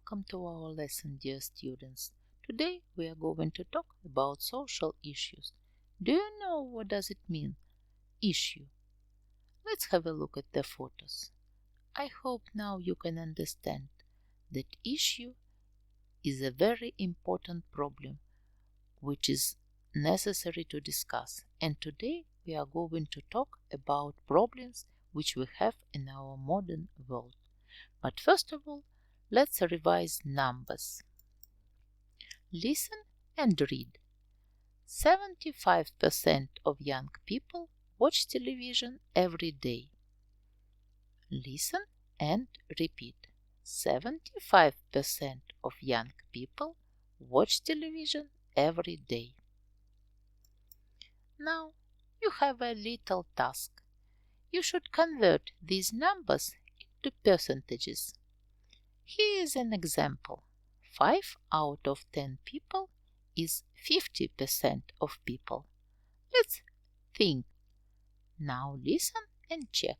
Welcome to our lesson, dear students. Today we are going to talk about social issues. Do you know what does it mean? Issue. Let's have a look at the photos. I hope now you can understand that issue is a very important problem which is necessary to discuss. And today we are going to talk about problems which we have in our modern world. But first of all, let's revise numbers. Listen and read. 75% of young people watch television every day. Listen and repeat. 75% of young people watch television every day. Now you have a little task. You should convert these numbers into percentages. Here is an example. 5 out of 10 people is 50% of people. Let's think. Now listen and check.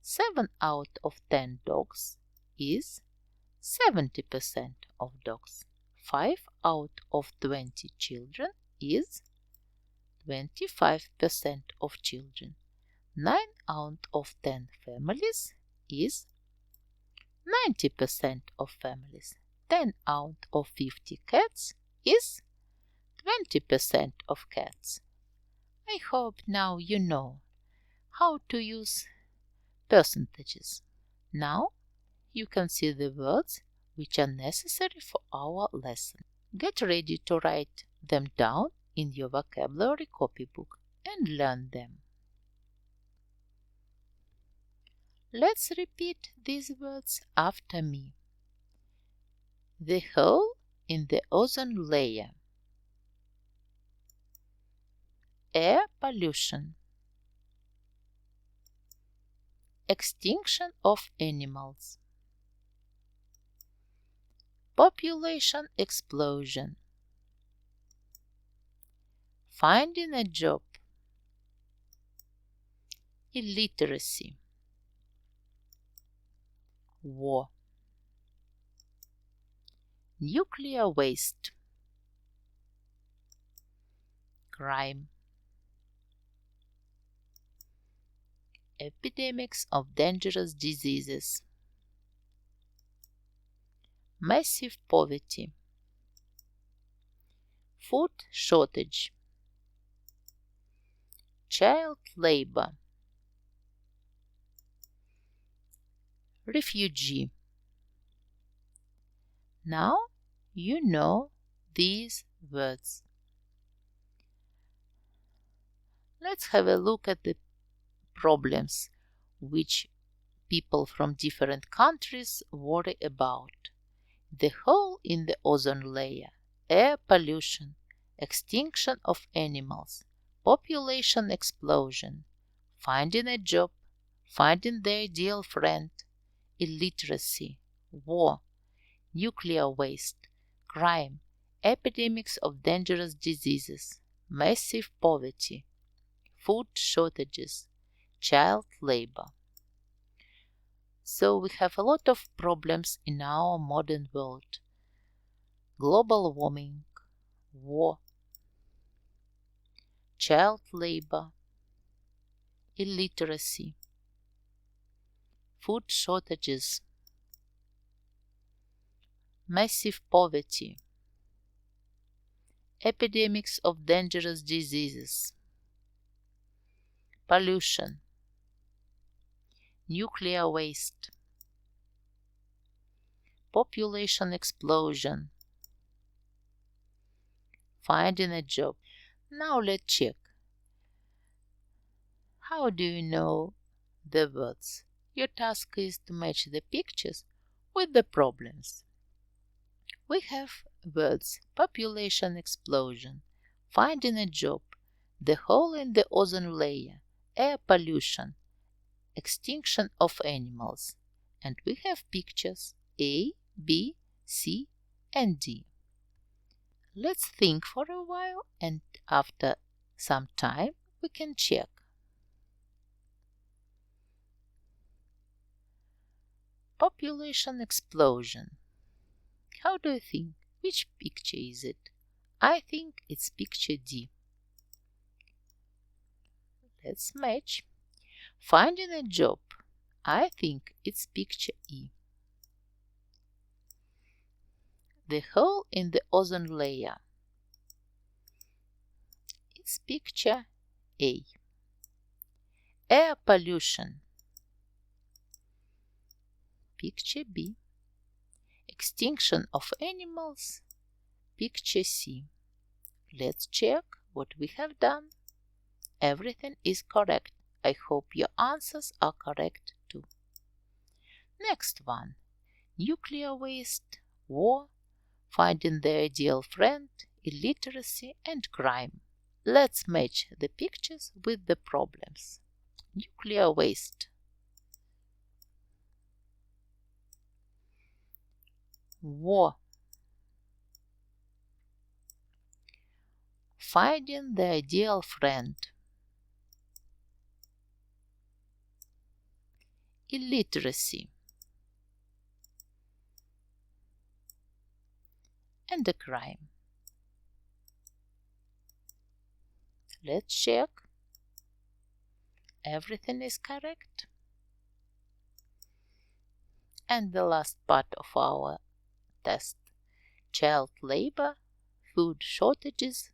7 out of 10 dogs is 70% of dogs. 5 out of 20 children is 25% of children. 9 out of 10 families is 90% of families. 10 out of 50 cats is 20% of cats. I hope now you know how to use percentages. Now you can see the words which are necessary for our lesson. Get ready to write them down in your vocabulary copybook and learn them. Let's repeat these words after me. The hole in the ozone layer. Air pollution. Extinction of animals. Population explosion. Finding a job. Illiteracy. War. Nuclear waste. Crime. Epidemics of dangerous diseases. Massive poverty. Food shortage. Child labor. Refugee. Now you know these words. Let's have a look at the problems which people from different countries worry about. The hole in the ozone layer, air pollution, extinction of animals, population explosion, finding a job, finding the ideal friend, illiteracy, war, nuclear waste, crime, epidemics of dangerous diseases, massive poverty, food shortages, child labor. So we have a lot of problems in our modern world. Global warming, war, child labor, illiteracy, food shortages, massive poverty, epidemics of dangerous diseases, pollution, nuclear waste, population explosion, finding a job. Now let's check. How do you know the words? Your task is to match the pictures with the problems. We have words: population explosion, finding a job, the hole in the ozone layer, air pollution, extinction of animals. And we have pictures A, B, C, and D. Let's think for a while, and after some time we can check. Population explosion. How do you think? Which picture is it? I think it's picture D. Let's match. Finding a job. I think it's picture E. The hole in the ozone layer. It's picture A. Air pollution. Picture B. Extinction of animals. Picture C. Let's check what we have done. Everything is correct. I hope your answers are correct too. Next one. Nuclear waste, war, finding the ideal friend, illiteracy and crime. Let's match the pictures with the problems. Nuclear waste. War. Finding the ideal friend. Illiteracy. And a crime. Let's check. Everything is correct. And the last part of our test. Child labor, food shortages,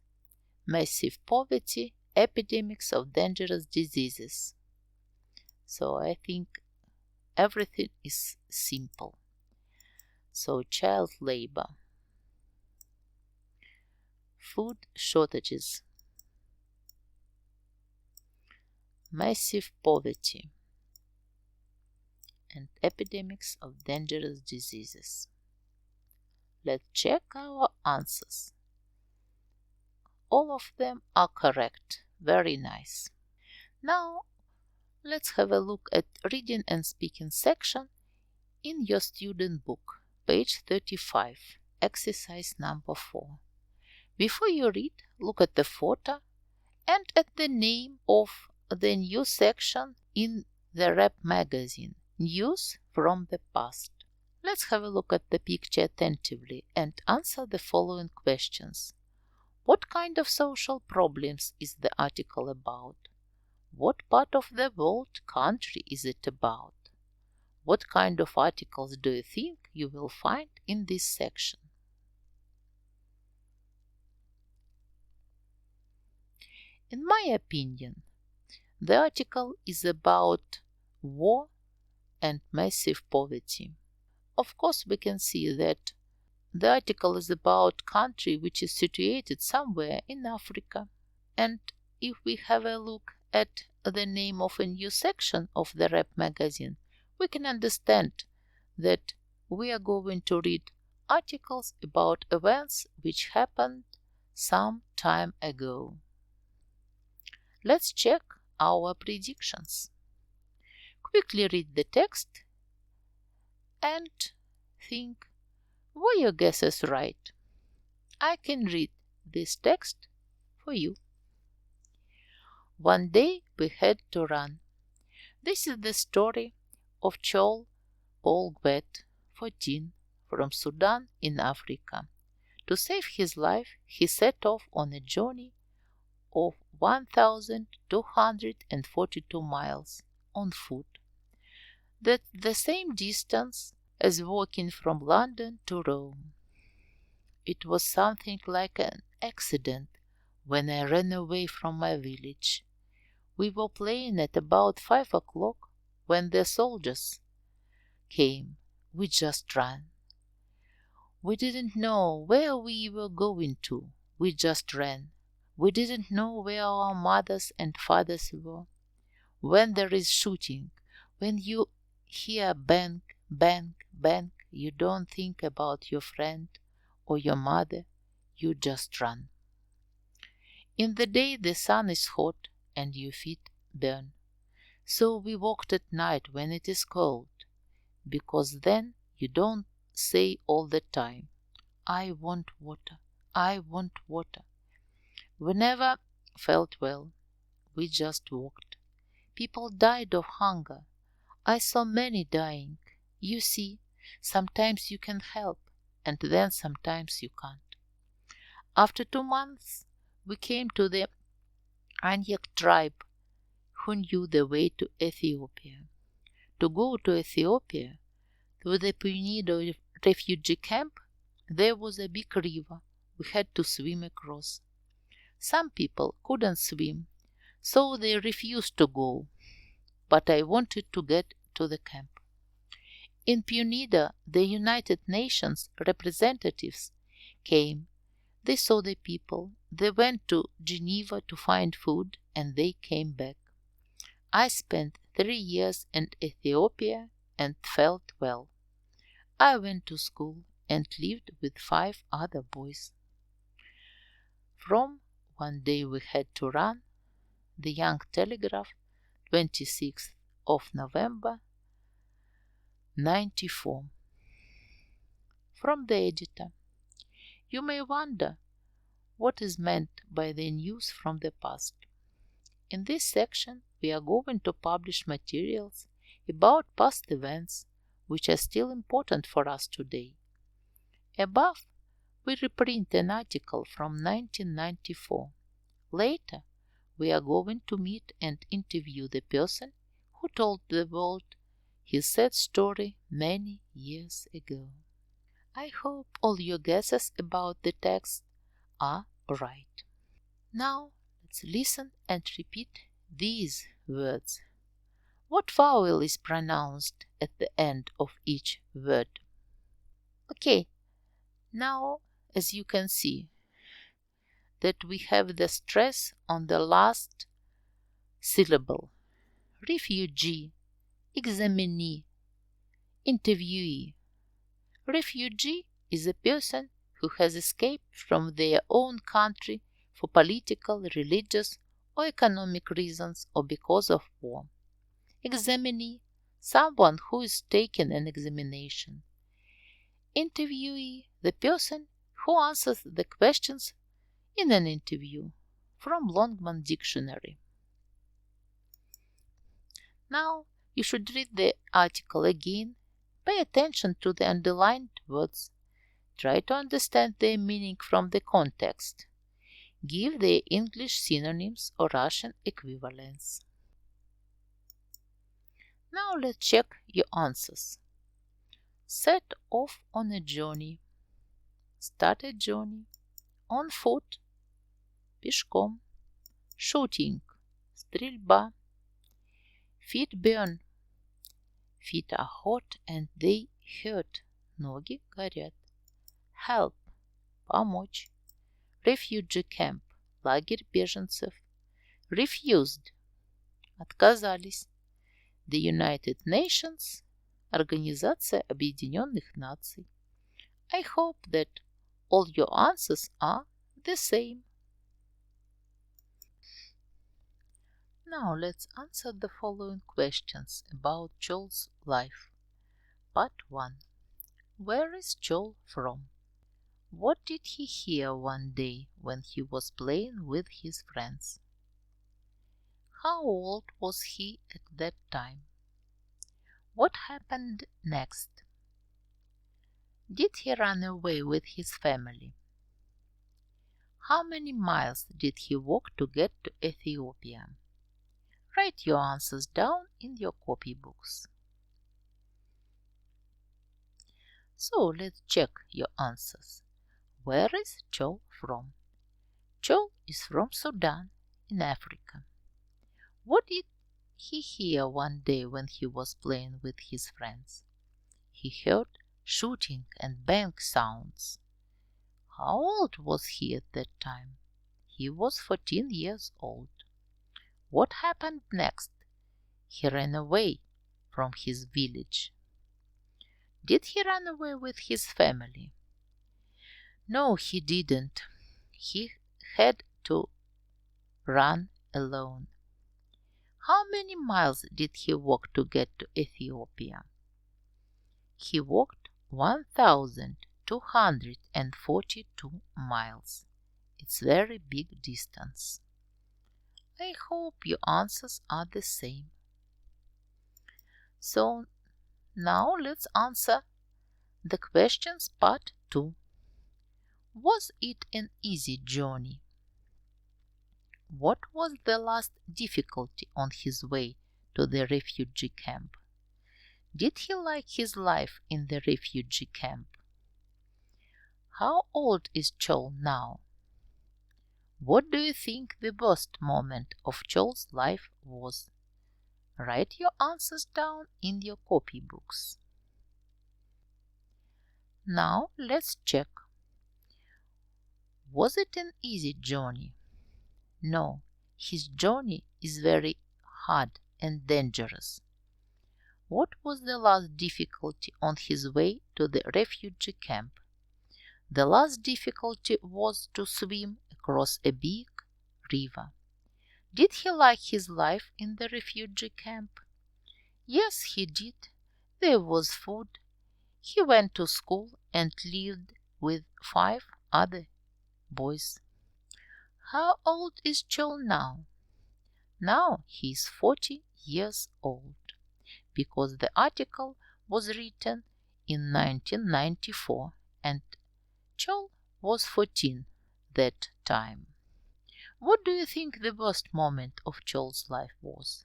massive poverty, epidemics of dangerous diseases. So I think everything is simple. So child labor, food shortages, massive poverty, and epidemics of dangerous diseases. Let's check our answers. All of them are correct. Very nice. Now, let's have a look at reading and speaking section in your student book, page 35, exercise number 4. Before you read, look at the photo and at the name of the new section in the Rap magazine, News from the Past. Let's have a look at the picture attentively and answer the following questions. What kind of social problems is the article about? What part of the world, country is it about? What kind of articles do you think you will find in this section? In my opinion, the article is about war and massive poverty. Of course, we can see that the article is about country which is situated somewhere in Africa. And if we have a look at the name of a new section of the Rap magazine, we can understand that we are going to read articles about events which happened some time ago. Let's check our predictions. Quickly read the text and think, were your guesses right? I can read this text for you. One day we had to run. This is the story of Chol Polgwet, 14, from Sudan in Africa. To save his life, he set off on a journey of 1,242 miles on foot. That's the same distance as walking from London to Rome. It was something like an accident when I ran away from my village. We were playing at about 5 o'clock when the soldiers came. We just ran. We didn't know where we were going to. We just ran. We didn't know where our mothers and fathers were. When there is shooting, when you hear bang, bang, bang, you don't think about your friend or your mother. You just run. In the day the sun is hot and your feet burn. So we walked at night when it is cold, because then you don't say all the time, I want water, I want water. We never felt well. We just walked. People died of hunger. I saw many dying. You see, sometimes you can help. and then sometimes you can't. After 2 months, we came to the Anyak tribe who knew the way to Ethiopia. To go to Ethiopia, to the Punido refugee camp, there was a big river we had to swim across. Some people couldn't swim, so they refused to go, but I wanted to get to the camp. In Punida, the United Nations representatives came. They saw the people, they went to Geneva to find food, and they came back. I spent 3 years in Ethiopia and felt well. I went to school and lived with 5 other boys. From one day we had to run, the Young Telegraph, 26th of November, 94. From the editor. You may wonder what is meant by the news from the past. In this section, we are going to publish materials about past events which are still important for us today. Above, we reprint an article from 1994. Later, we are going to meet and interview the person who told the world his sad story many years ago. I hope all your guesses about the text are right. Now, let's listen and repeat these words. What vowel is pronounced at the end of each word? Okay, now as you can see that we have the stress on the last syllable. Refugee, examinee, interviewee. Refugee is a person who has escaped from their own country for political, religious, or economic reasons or because of war. Examinee, someone who is taking an examination. Interviewee, the person who answers the questions in an interview. From Longman Dictionary. Now you should read the article again. Pay attention to the underlined words. Try to understand their meaning from the context. Give their English synonyms or Russian equivalents. Now let's check your answers. Set off on a journey. Start a journey. On foot. Пешком. Shooting. Стрельба. Feet burn. Feet are hot and they hurt. Ноги горят. Help. Помочь. Refugee camp. Лагерь беженцев. Refused. Отказались. The United Nations. Организация Объединенных Наций. I hope that all your answers are the same. Now let's answer the following questions about Chol's life. Part 1. Where is Chol from? What did he hear one day when he was playing with his friends? How old was he at that time? What happened next? Did he run away with his family? How many miles did he walk to get to Ethiopia? Write your answers down in your copybooks. So let's check your answers. Where is Chol from? Chol is from Sudan in Africa. What did he hear one day when he was playing with his friends? He heard shooting and bang sounds. How old was he at that time? He was 14 years old. What happened next? He ran away from his village. Did he run away with his family? No, he didn't. He had to run alone. How many miles did he walk to get to Ethiopia? He walked 1,242 miles. It's a very big distance. I hope your answers are the same. So now let's answer the questions part 2. Was it an easy journey? What was the last difficulty on his way to the refugee camp? Did he like his life in the refugee camp? How old is Chol now? What do you think the worst moment of Chol's life was? Write your answers down in your copybooks. Now let's check. Was it an easy journey? No, his journey is very hard and dangerous. What was the last difficulty on his way to the refugee camp? The last difficulty was to swim across a big river. Did he like his life in the refugee camp? Yes, he did. There was food. He went to school and lived with 5 other boys. How old is Chol now? Now he is 40 years old, because the article was written in 1994 and Chol was 14 that time. What do you think the worst moment of Chol's life was?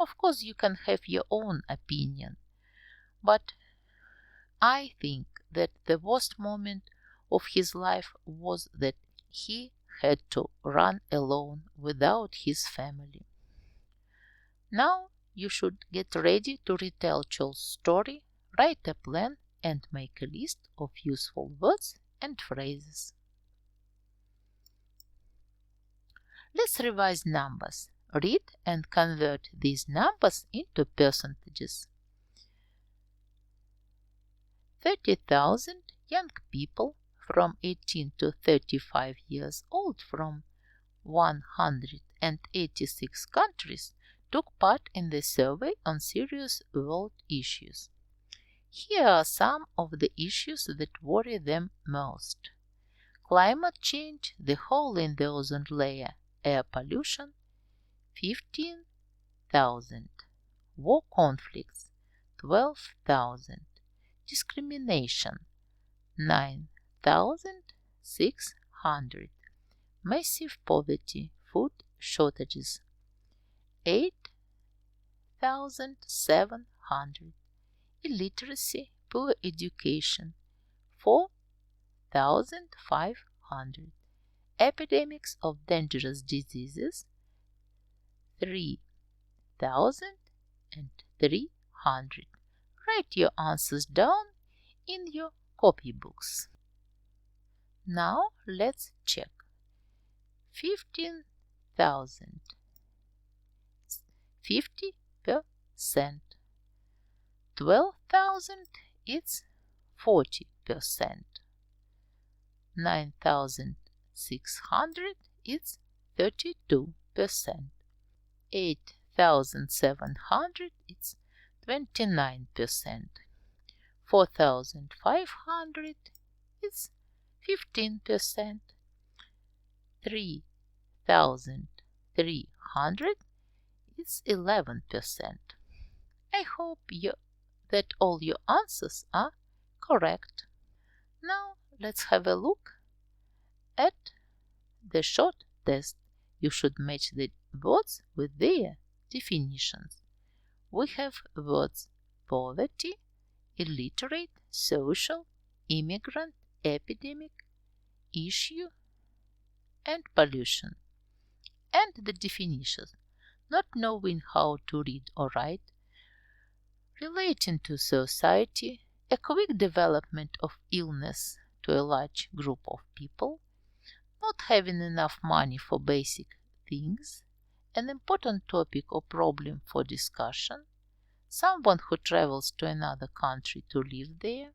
Of course, you can have your own opinion, but I think that the worst moment of his life was that he had to run alone without his family. Now you should get ready to retell Chol's story, write a plan, and make a list of useful words and phrases. Let's revise numbers. Read and convert these numbers into percentages. 30,000 young people from 18 to 35 years old from 186 countries took part in the survey on serious world issues. Here are some of the issues that worry them most: climate change, the hole in the ozone layer, air pollution, 15,000, war conflicts, 12,000, discrimination, 9,600, massive poverty, food shortages, 8,700, illiteracy, poor education, 4,500, epidemics of dangerous diseases, 3,300. Write your answers down in your copybooks. Now let's check. 15,000, 50%. 12,000, it's 40%. 9,600, it's 32%. 8,700, it's 29%. 4,500, it's 15%. 3,300, it's 11%. I hope that all your answers are correct. Now let's have a look at the short test. You should match the words with their definitions. We have words poverty, illiterate, social, immigrant, epidemic, issue, and pollution. And the definitions: not knowing how to read or write, relating to society, a quick development of illness to a large group of people, not having enough money for basic things, an important topic or problem for discussion, someone who travels to another country to live there,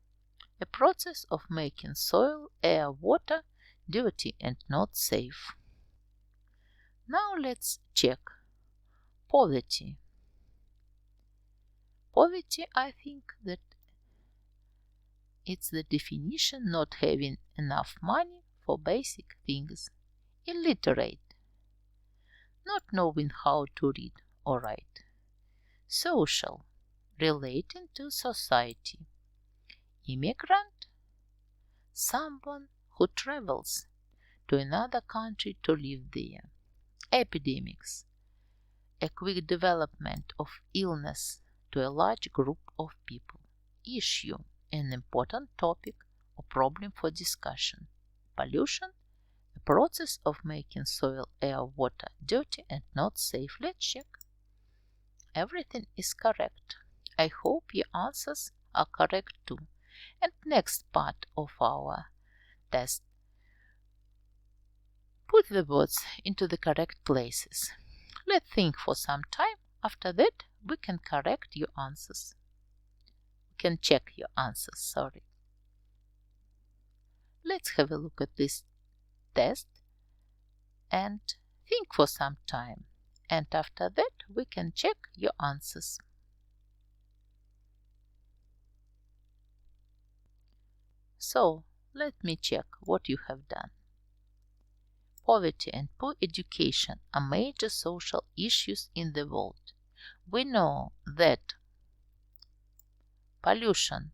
a process of making soil, air, water dirty and not safe. Now let's check. Poverty. Poverty, I think that it's the definition: not having enough money for basic things. Illiterate, not knowing how to read or write. Social, relating to society. Immigrant, someone who travels to another country to live there. Epidemics, a quick development of illness to a large group of people. Issue, an important topic or problem for discussion. Pollution, a process of making soil, air, water dirty and not safe. Let's check. Everything is correct. I hope your answers are correct too. And next part of our test. Put the words into the correct places. Let's think for some time. After that, we can correct your answers. We can check your answers, sorry. Let's have a look at this test and think for some time. And after that, we can check your answers. So, let me check what you have done. Poverty and poor education are major social issues in the world. We know that pollution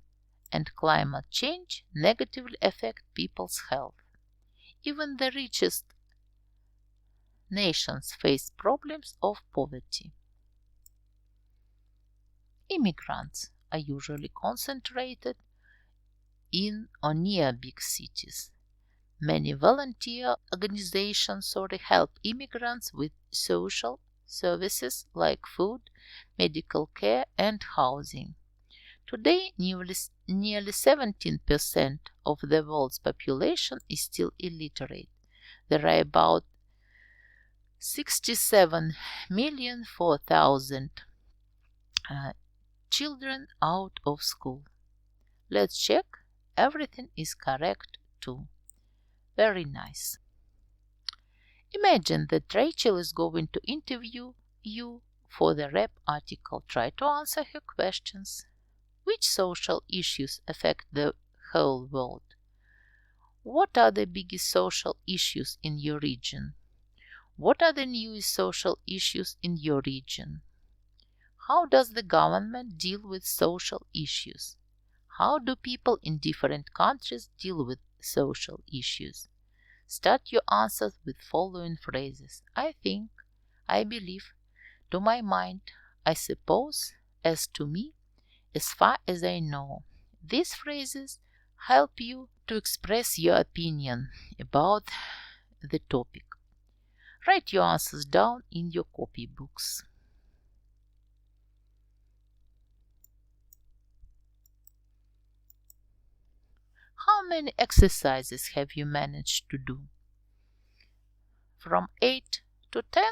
and climate change negatively affect people's health. Even the richest nations face problems of poverty. Immigrants are usually concentrated in or near big cities. Many volunteer organizations help immigrants with social services like food, medical care, and housing. Today, nearly 17% of the world's population is still illiterate. There are about 67,004,000 children out of school. Let's check. Everything is correct too. Very nice. Imagine that Rachel is going to interview you for the rap article. Try to answer her questions. Which social issues affect the whole world? What are the biggest social issues in your region? What are the newest social issues in your region? How does the government deal with social issues? How do people in different countries deal with social issues? Start your answers with following phrases. I think, I believe, to my mind, I suppose, as to me, as far as I know. These phrases help you to express your opinion about the topic. Write your answers down in your copybooks. How many exercises have you managed to do? From 8 to 10?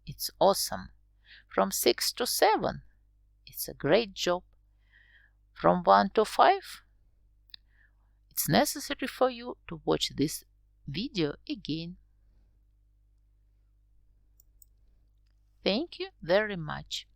It's awesome. From 6 to 7? It's a great job. From 1 to 5? It's necessary for you to watch this video again. Thank you very much.